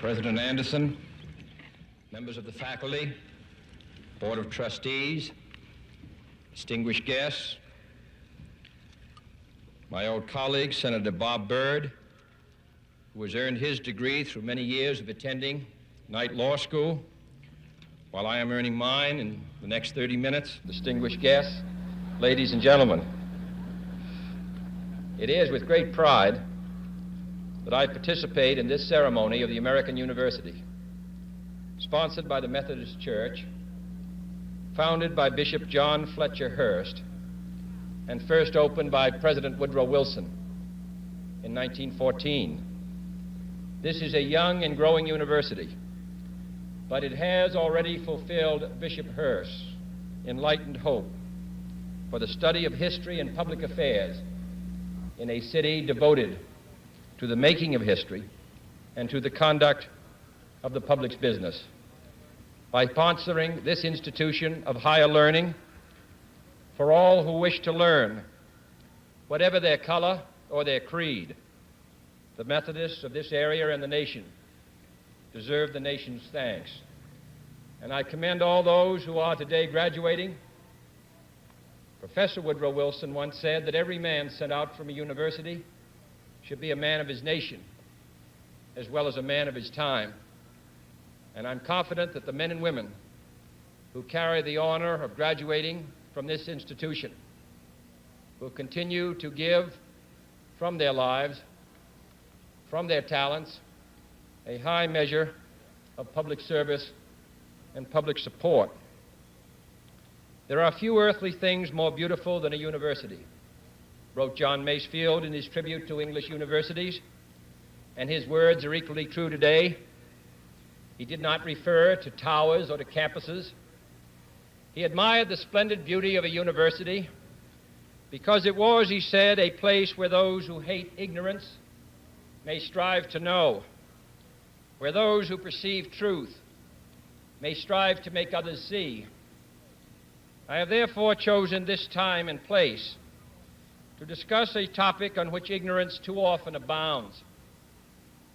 President Anderson, members of the faculty, Board of Trustees, distinguished guests, my old colleague, Senator Bob Byrd, who has earned his degree through many years of attending Knight Law School, while I am earning mine in the next 30 minutes, distinguished guests, ladies and gentlemen. It is with great pride that I participate in this ceremony of the American University, sponsored by the Methodist Church, founded by Bishop John Fletcher Hurst, and first opened by President Woodrow Wilson in 1914. This is a young and growing university, but it has already fulfilled Bishop Hurst's enlightened hope for the study of history and public affairs in a city devoted to the making of history and to the conduct of the public's business. By sponsoring this institution of higher learning for all who wish to learn, whatever their color or their creed, the Methodists of this area and the nation deserve the nation's thanks. And I commend all those who are today graduating. Professor Woodrow Wilson once said that every man sent out from a university should be a man of his nation as well as a man of his time. And I'm confident that the men and women who carry the honor of graduating from this institution will continue to give from their lives, from their talents, a high measure of public service and public support. There are few earthly things more beautiful than a university, wrote John Masefield in his tribute to English universities, and his words are equally true today. He did not refer to towers or to campuses. He admired the splendid beauty of a university because it was, he said, a place where those who hate ignorance may strive to know, where those who perceive truth may strive to make others see. I have therefore chosen this time and place to discuss a topic on which ignorance too often abounds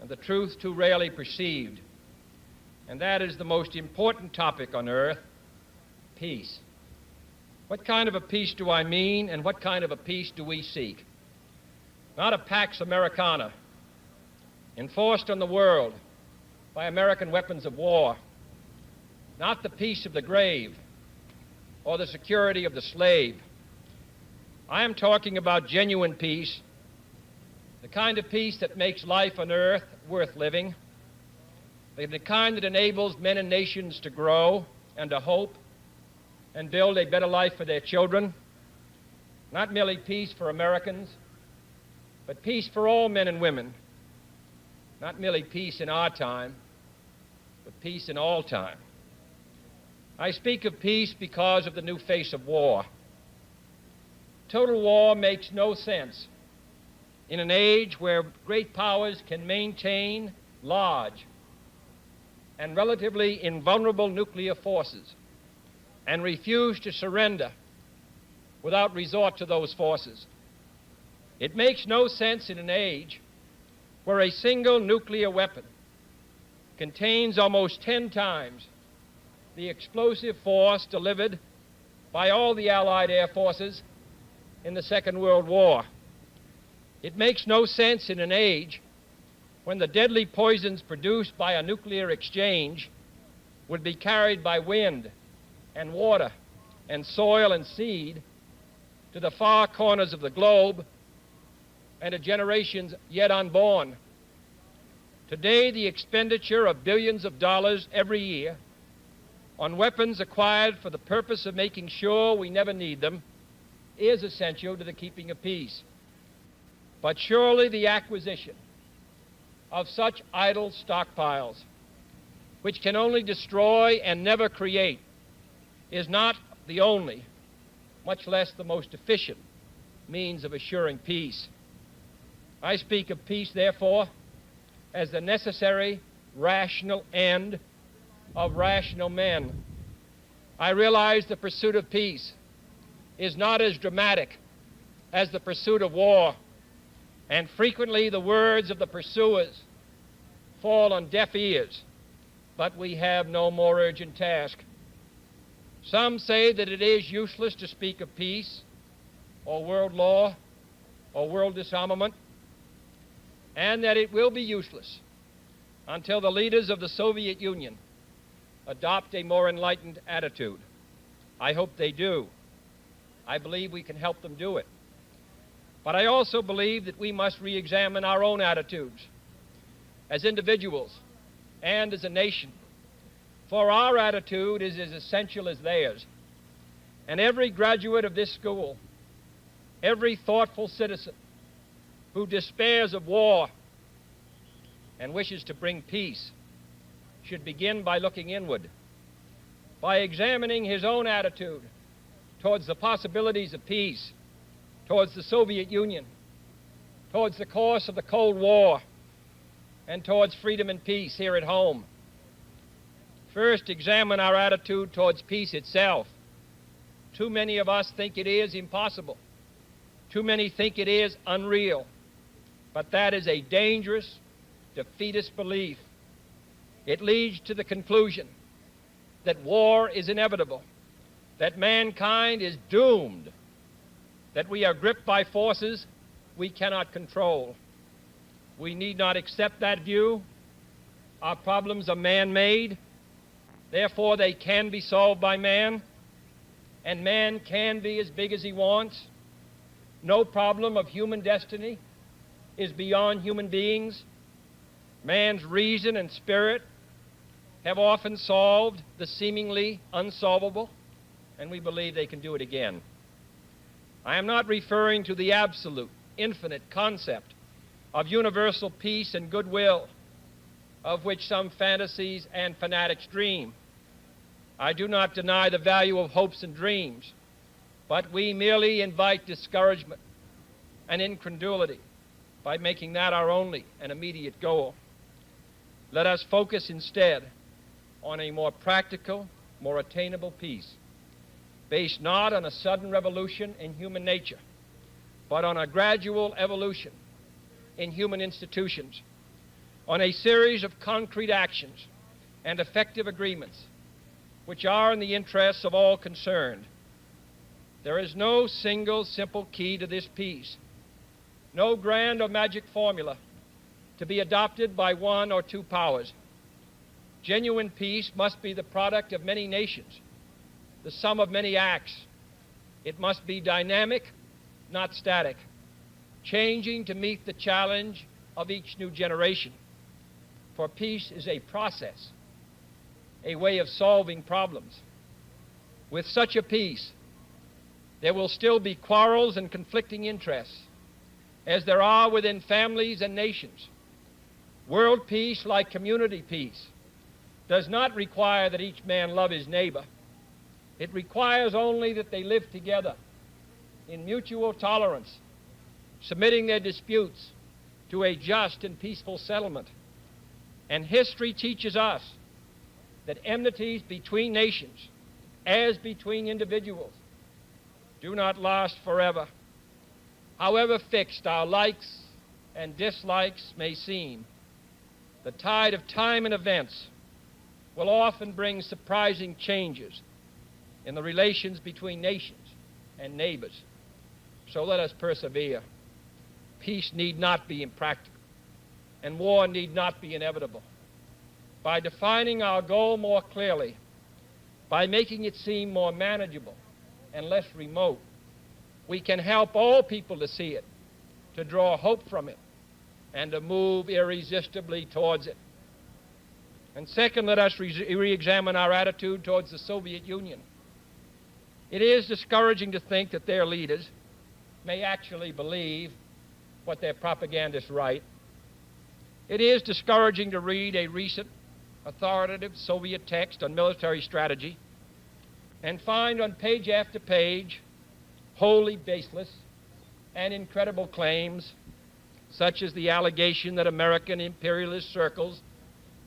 and the truth too rarely perceived, and that is the most important topic on earth, peace. What kind of a peace do I mean, and what kind of a peace do we seek? Not a Pax Americana, enforced on the world by American weapons of war, not the peace of the grave or the security of the slave. I am talking about genuine peace, the kind of peace that makes life on earth worth living, the kind that enables men and nations to grow and to hope and build a better life for their children. Not merely peace for Americans, but peace for all men and women. Not merely peace in our time, but peace in all time. I speak of peace because of the new face of war. Total war makes no sense in an age where great powers can maintain large and relatively invulnerable nuclear forces and refuse to surrender without resort to those forces. It makes no sense in an age where a single nuclear weapon contains almost 10 times the explosive force delivered by all the Allied air forces in the Second World War. It makes no sense in an age when the deadly poisons produced by a nuclear exchange would be carried by wind and water and soil and seed to the far corners of the globe and to generations yet unborn. Today, the expenditure of billions of dollars every year on weapons acquired for the purpose of making sure we never need them is essential to the keeping of peace. But surely the acquisition of such idle stockpiles, which can only destroy and never create, is not the only, much less the most efficient, means of assuring peace. I speak of peace, therefore, as the necessary, rational end of rational men. I realize the pursuit of peace is not as dramatic as the pursuit of war, and frequently the words of the pursuers fall on deaf ears, but we have no more urgent task. Some say that it is useless to speak of peace or world law or world disarmament, and that it will be useless until the leaders of the Soviet Union adopt a more enlightened attitude. I hope they do. I believe we can help them do it. But I also believe that we must re-examine our own attitudes as individuals and as a nation, for our attitude is as essential as theirs. And every graduate of this school, every thoughtful citizen who despairs of war and wishes to bring peace should begin by looking inward, by examining his own attitude towards the possibilities of peace, towards the Soviet Union, towards the course of the Cold War, and towards freedom and peace here at home. First, examine our attitude towards peace itself. Too many of us think it is impossible. Too many think it is unreal. But that is a dangerous, defeatist belief. It leads to the conclusion that war is inevitable, that mankind is doomed, that we are gripped by forces we cannot control. We need not accept that view. Our problems are man-made. Therefore, they can be solved by man, and man can be as big as he wants. No problem of human destiny is beyond human beings. Man's reason and spirit have often solved the seemingly unsolvable, and we believe they can do it again. I am not referring to the absolute, infinite concept of universal peace and goodwill, of which some fantasies and fanatics dream. I do not deny the value of hopes and dreams, but we merely invite discouragement and incredulity by making that our only and immediate goal. Let us focus instead on a more practical, more attainable peace, based not on a sudden revolution in human nature, but on a gradual evolution in human institutions, on a series of concrete actions and effective agreements which are in the interests of all concerned. There is no single simple key to this peace, no grand or magic formula to be adopted by one or two powers. Genuine peace must be the product of many nations, the sum of many acts. It must be dynamic, not static, changing to meet the challenge of each new generation. For peace is a process, a way of solving problems. With such a peace, there will still be quarrels and conflicting interests, as there are within families and nations. World peace, like community peace, does not require that each man love his neighbor. It requires only that they live together in mutual tolerance, submitting their disputes to a just and peaceful settlement. And history teaches us that enmities between nations, as between individuals, do not last forever. However fixed our likes and dislikes may seem, the tide of time and events will often bring surprising changes in the relations between nations and neighbors. So let us persevere. Peace need not be impractical, and war need not be inevitable. By defining our goal more clearly, by making it seem more manageable and less remote, we can help all people to see it, to draw hope from it, and to move irresistibly towards it. And second, let us re-examine our attitude towards the Soviet Union. It is discouraging to think that their leaders may actually believe what their propagandists write. It is discouraging to read a recent authoritative Soviet text on military strategy and find on page after page wholly baseless and incredible claims, such as the allegation that American imperialist circles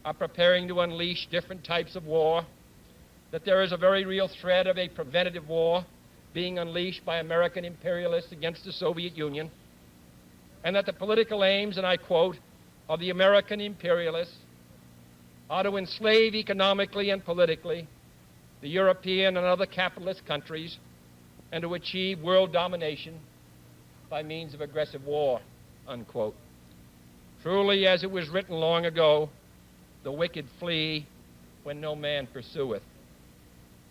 are preparing to unleash different types of war, that there is a very real threat of a preventative war being unleashed by American imperialists against the Soviet Union, and that the political aims, and I quote, of the American imperialists are to enslave economically and politically the European and other capitalist countries and to achieve world domination by means of aggressive war, unquote. Truly, as it was written long ago, the wicked flee when no man pursueth.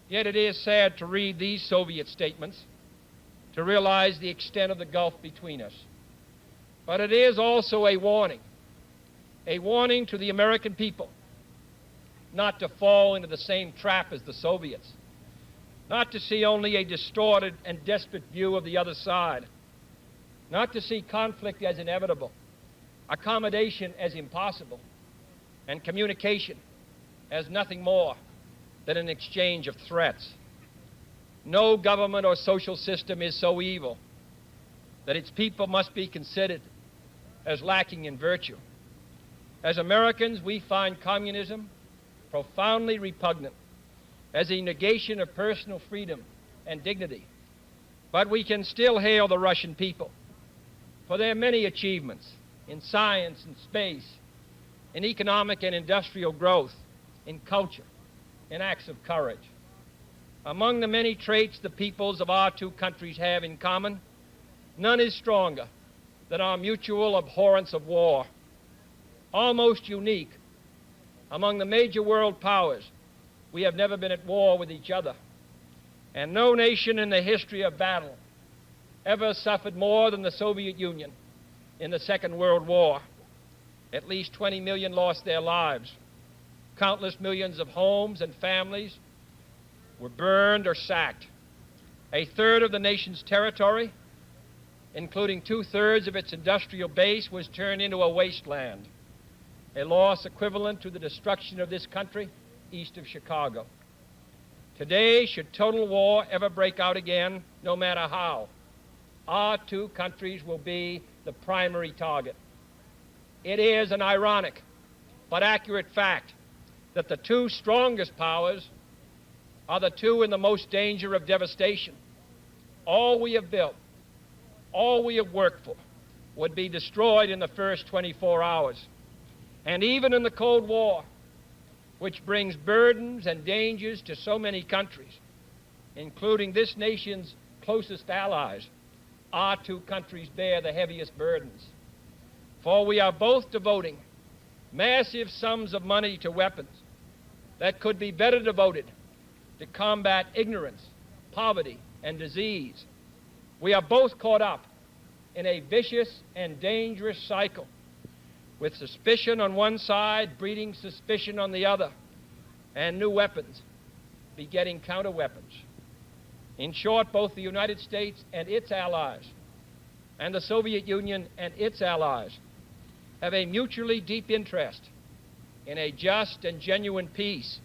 Yet it is sad to read these Soviet statements, to realize the extent of the gulf between us. But it is also a warning to the American people not to fall into the same trap as the Soviets, not to see only a distorted and desperate view of the other side, not to see conflict as inevitable, accommodation as impossible, and communication as nothing more than an exchange of threats. No government or social system is so evil that its people must be considered as lacking in virtue. As Americans, we find communism profoundly repugnant as a negation of personal freedom and dignity. But we can still hail the Russian people for their many achievements in science and space, in economic and industrial growth, in culture, in acts of courage. Among the many traits the peoples of our two countries have in common, none is stronger than our mutual abhorrence of war. Almost unique among the major world powers, we have never been at war with each other. And no nation in the history of battle ever suffered more than the Soviet Union in the Second World War. At least 20 million lost their lives. Countless millions of homes and families were burned or sacked. A third of the nation's territory, including 2/3 of its industrial base, was turned into a wasteland, a loss equivalent to the destruction of this country east of Chicago. Today, should total war ever break out again, no matter how, our two countries will be the primary target. It is an ironic but accurate fact that the two strongest powers are the two in the most danger of devastation. All we have built, all we have worked for, would be destroyed in the first 24 hours. And even in the Cold War, which brings burdens and dangers to so many countries, including this nation's closest allies, our two countries bear the heaviest burdens. For we are both devoting massive sums of money to weapons that could be better devoted to combat ignorance, poverty, and disease. We are both caught up in a vicious and dangerous cycle, with suspicion on one side breeding suspicion on the other, and new weapons begetting counter-weapons. In short, both the United States and its allies, and the Soviet Union and its allies, have a mutually deep interest in a just and genuine peace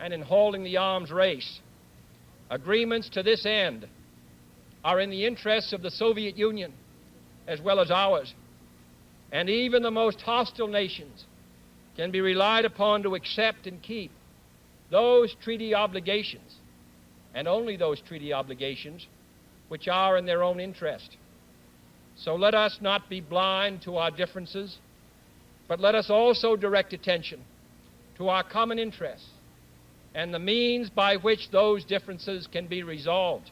and in holding the arms race. Agreements to this end are in the interests of the Soviet Union as well as ours, and even the most hostile nations can be relied upon to accept and keep those treaty obligations, and only those treaty obligations, which are in their own interest. So let us not be blind to our differences, but let us also direct attention to our common interests and the means by which those differences can be resolved.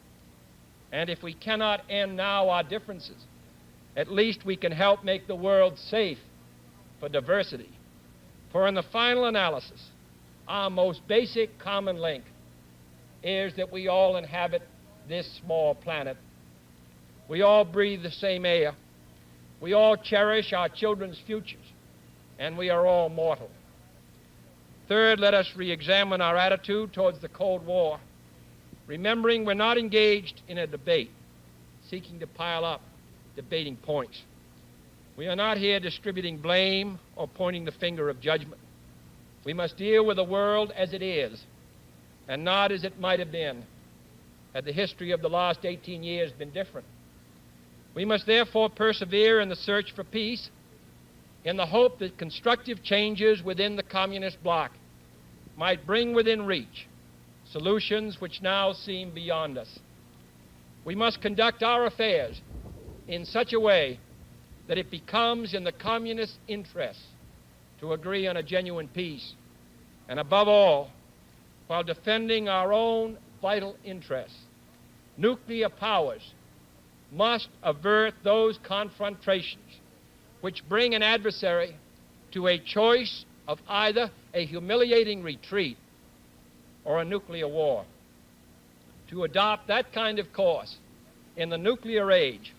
And if we cannot end now our differences, at least we can help make the world safe for diversity. For in the final analysis, our most basic common link is that we all inhabit this small planet. We all breathe the same air. We all cherish our children's futures, and we are all mortal. Third, let us re-examine our attitude towards the Cold War, remembering we're not engaged in a debate, seeking to pile up debating points. We are not here distributing blame or pointing the finger of judgment. We must deal with the world as it is, and not as it might have been had the history of the last 18 years been different. We must therefore persevere in the search for peace in the hope that constructive changes within the communist bloc might bring within reach solutions which now seem beyond us. We must conduct our affairs in such a way that it becomes in the communist interest to agree on a genuine peace And above all, while defending our own vital interests, nuclear powers must avert those confrontations which bring an adversary to a choice of either a humiliating retreat or a nuclear war. To adopt that kind of course in the nuclear age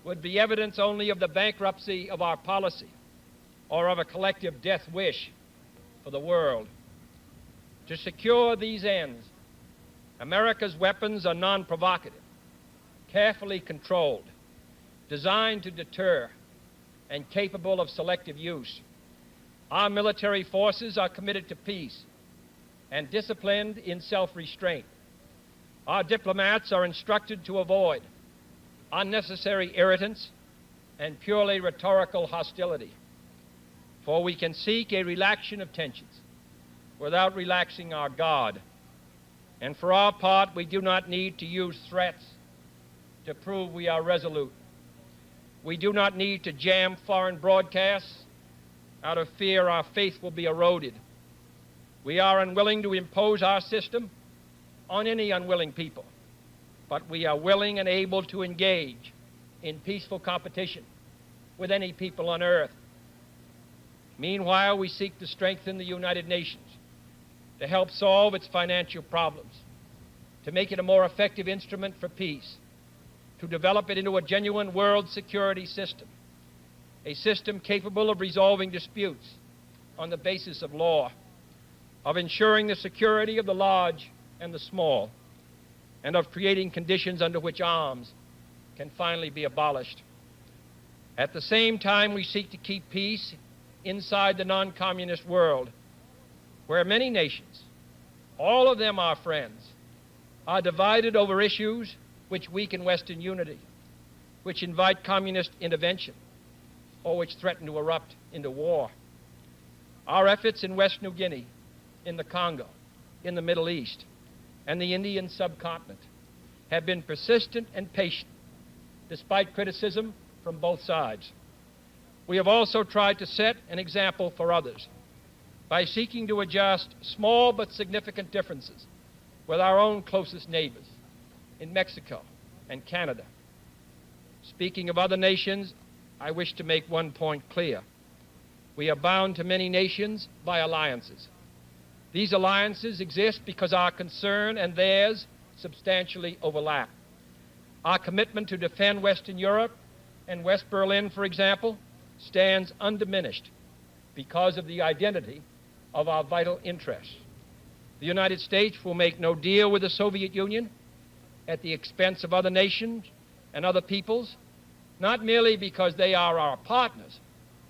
would be evidence only of the bankruptcy of our policy or of a collective death wish for the world. To secure these ends, America's weapons are non-provocative, carefully controlled, designed to deter, and capable of selective use. Our military forces are committed to peace and disciplined in self-restraint. Our diplomats are instructed to avoid unnecessary irritants and purely rhetorical hostility, for we can seek a relaxation of tensions without relaxing our guard. And for our part, we do not need to use threats to prove we are resolute. We do not need to jam foreign broadcasts out of fear our faith will be eroded. We are unwilling to impose our system on any unwilling people, but we are willing and able to engage in peaceful competition with any people on earth. Meanwhile, we seek to strengthen the United Nations to help solve its financial problems, to make it a more effective instrument for peace, to develop it into a genuine world security system, a system capable of resolving disputes on the basis of law, of ensuring the security of the large and the small, and of creating conditions under which arms can finally be abolished. At the same time, we seek to keep peace inside the non-communist world, where many nations, all of them our friends, are divided over issues which weaken Western unity, which invite communist intervention, or which threaten to erupt into war. Our efforts in West New Guinea, in the Congo, in the Middle East, and the Indian subcontinent have been persistent and patient, despite criticism from both sides. We have also tried to set an example for others by seeking to adjust small but significant differences with our own closest neighbors in Mexico and Canada. Speaking of other nations, I wish to make one point clear. We are bound to many nations by alliances. These alliances exist because our concern and theirs substantially overlap. Our commitment to defend Western Europe and West Berlin, for example, stands undiminished because of the identity of our vital interests. The United States will make no deal with the Soviet Union at the expense of other nations and other peoples, not merely because they are our partners,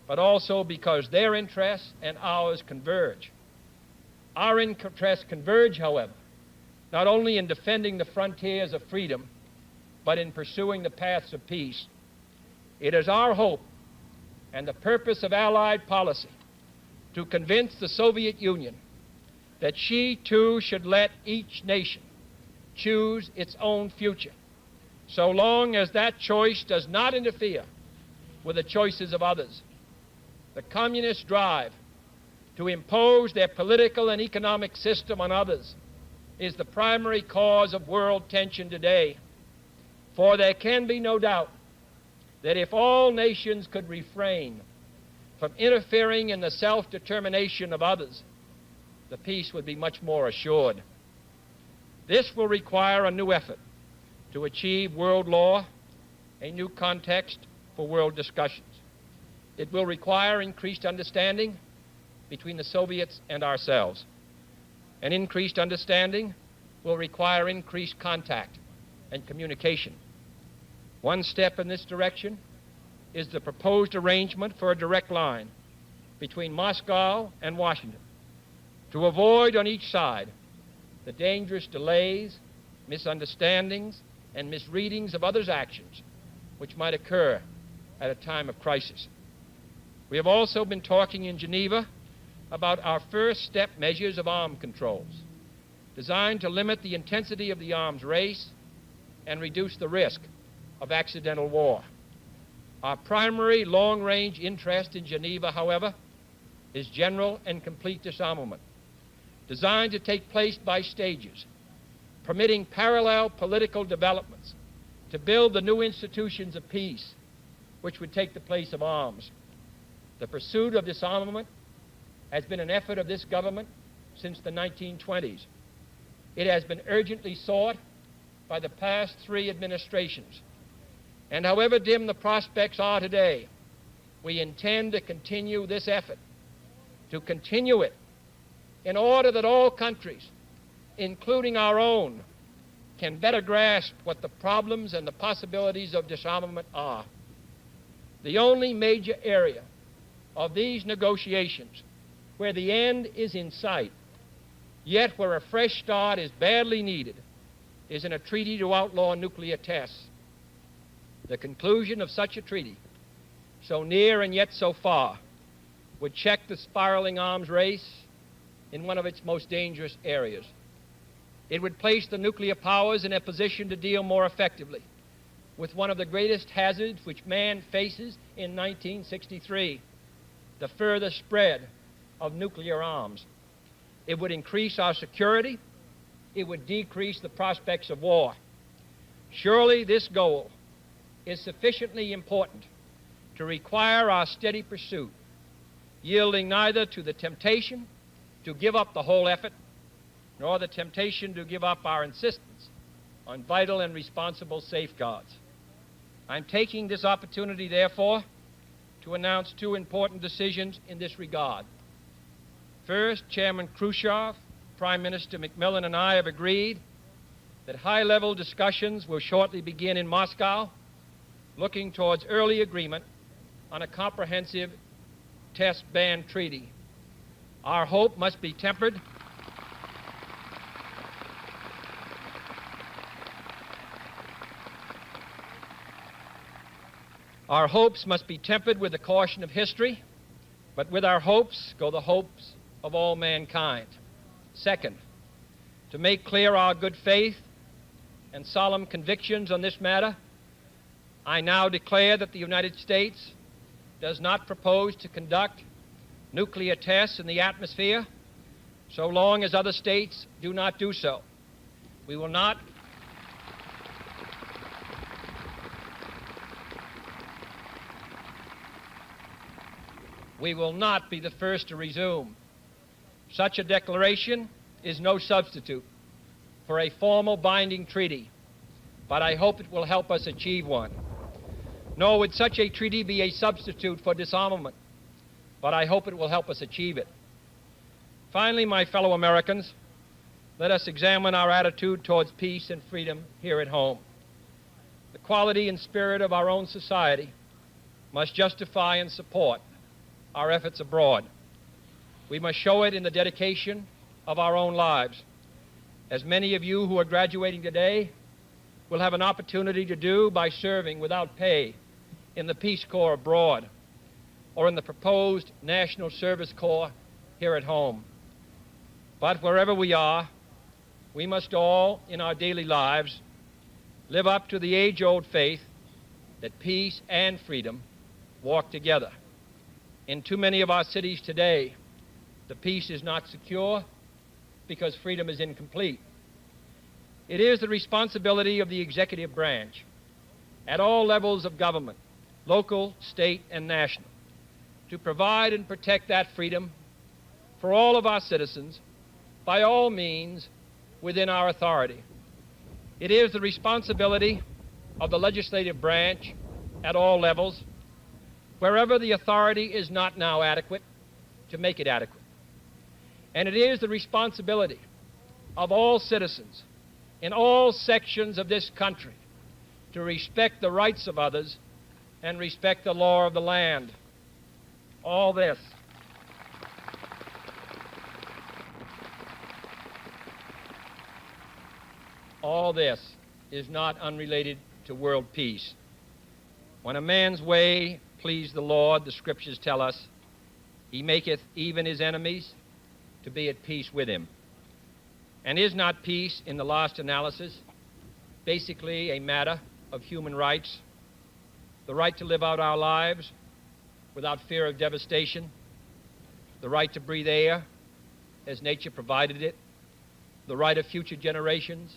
but also because their interests and ours converge. Our interests converge, however, not only in defending the frontiers of freedom, but in pursuing the paths of peace. It is our hope and the purpose of Allied policy to convince the Soviet Union that she too should let each nation choose its own future, so long as that choice does not interfere with the choices of others. The communist drive to impose their political and economic system on others is the primary cause of world tension today. For there can be no doubt that if all nations could refrain from interfering in the self-determination of others, the peace would be much more assured. This will require a new effort to achieve world law, a new context for world discussions. It will require increased understanding between the Soviets and ourselves. An increased understanding will require increased contact and communication. One step in this direction is the proposed arrangement for a direct line between Moscow and Washington to avoid on each side the dangerous delays, misunderstandings, and misreadings of others' actions which might occur at a time of crisis. We have also been talking in Geneva about our first step measures of arms controls, designed to limit the intensity of the arms race and reduce the risk of accidental war. Our primary long-range interest in Geneva, however, is general and complete disarmament, designed to take place by stages, permitting parallel political developments to build the new institutions of peace which would take the place of arms. The pursuit of disarmament has been an effort of this government since the 1920s. It has been urgently sought by the past 3 administrations. And however dim the prospects are today, we intend to continue this effort, to continue it in order that all countries, including our own, can better grasp what the problems and the possibilities of disarmament are. The only major area of these negotiations where the end is in sight, yet where a fresh start is badly needed, is in a treaty to outlaw nuclear tests. The conclusion of such a treaty, so near and yet so far, would check the spiraling arms race in one of its most dangerous areas. It would place the nuclear powers in a position to deal more effectively with one of the greatest hazards which man faces in 1963, the further spread of nuclear arms. It would increase our security. It would decrease the prospects of war. Surely this goal is sufficiently important to require our steady pursuit, yielding neither to the temptation to give up the whole effort, nor the temptation to give up our insistence on vital and responsible safeguards. I'm taking this opportunity, therefore, to announce 2 important decisions in this regard. First, Chairman Khrushchev, Prime Minister Macmillan, and I have agreed that high-level discussions will shortly begin in Moscow, looking towards early agreement on a comprehensive test ban treaty. Our hope must be tempered Our hopes must be tempered with the caution of history, but with our hopes go the hopes of all mankind. Second, to make clear our good faith and solemn convictions on this matter, I now declare that the United States does not propose to conduct nuclear tests in the atmosphere so long as other states do not do so. We will not be the first to resume. Such a declaration is no substitute for a formal binding treaty, but I hope it will help us achieve one. Nor would such a treaty be a substitute for disarmament, but I hope it will help us achieve it. Finally, my fellow Americans, let us examine our attitude towards peace and freedom here at home. The quality and spirit of our own society must justify and support our efforts abroad. We must show it in the dedication of our own lives. As many of you who are graduating today will have an opportunity to do by serving without pay in the Peace Corps abroad or in the proposed National Service Corps here at home. But wherever we are, we must all, in our daily lives, live up to the age-old faith that peace and freedom walk together. In too many of our cities today, the peace is not secure because freedom is incomplete. It is the responsibility of the executive branch at all levels of government, local, state, and national, to provide and protect that freedom for all of our citizens by all means within our authority. It is the responsibility of the legislative branch at all levels, wherever the authority is not now adequate, to make it adequate. And it is the responsibility of all citizens in all sections of this country to respect the rights of others and respect the law of the land. All this is not unrelated to world peace. When a man's way please the Lord, the Scriptures tell us, he maketh even his enemies to be at peace with him. And is not peace, in the last analysis, basically a matter of human rights? The right to live out our lives without fear of devastation, the right to breathe air as nature provided it, the right of future generations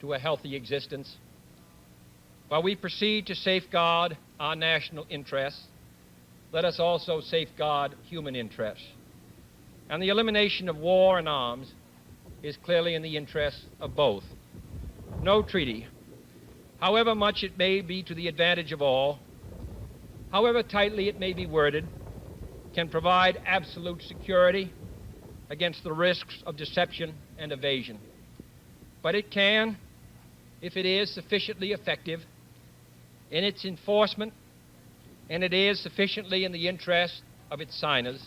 to a healthy existence. While we proceed to safeguard our national interests, let us also safeguard human interests. And the elimination of war and arms is clearly in the interests of both. No treaty, however much it may be to the advantage of all, however tightly it may be worded, can provide absolute security against the risks of deception and evasion. But it can, if it is sufficiently effective in its enforcement, and it is sufficiently in the interest of its signers,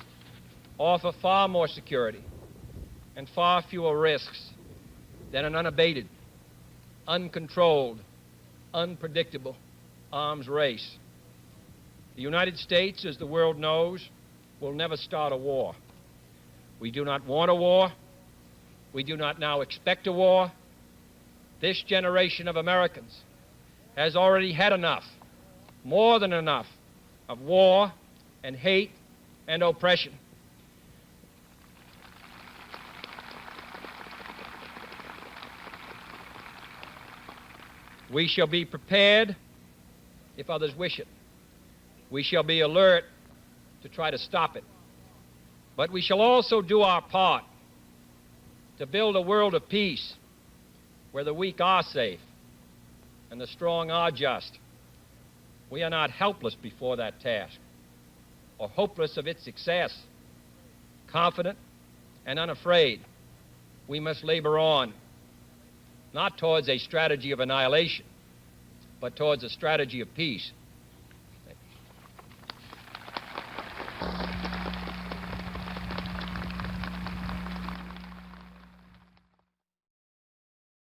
offer far more security and far fewer risks than an unabated, uncontrolled, unpredictable arms race. The United States, as the world knows, will never start a war. We do not want a war. We do not now expect a war. This generation of Americans has already had enough, more than enough, of war and hate and oppression. We shall be prepared if others wish it. We shall be alert to try to stop it. But we shall also do our part to build a world of peace where the weak are safe and the strong are just. We are not helpless before that task or hopeless of its success. Confident and unafraid, we must labor on, not towards a strategy of annihilation, but towards a strategy of peace.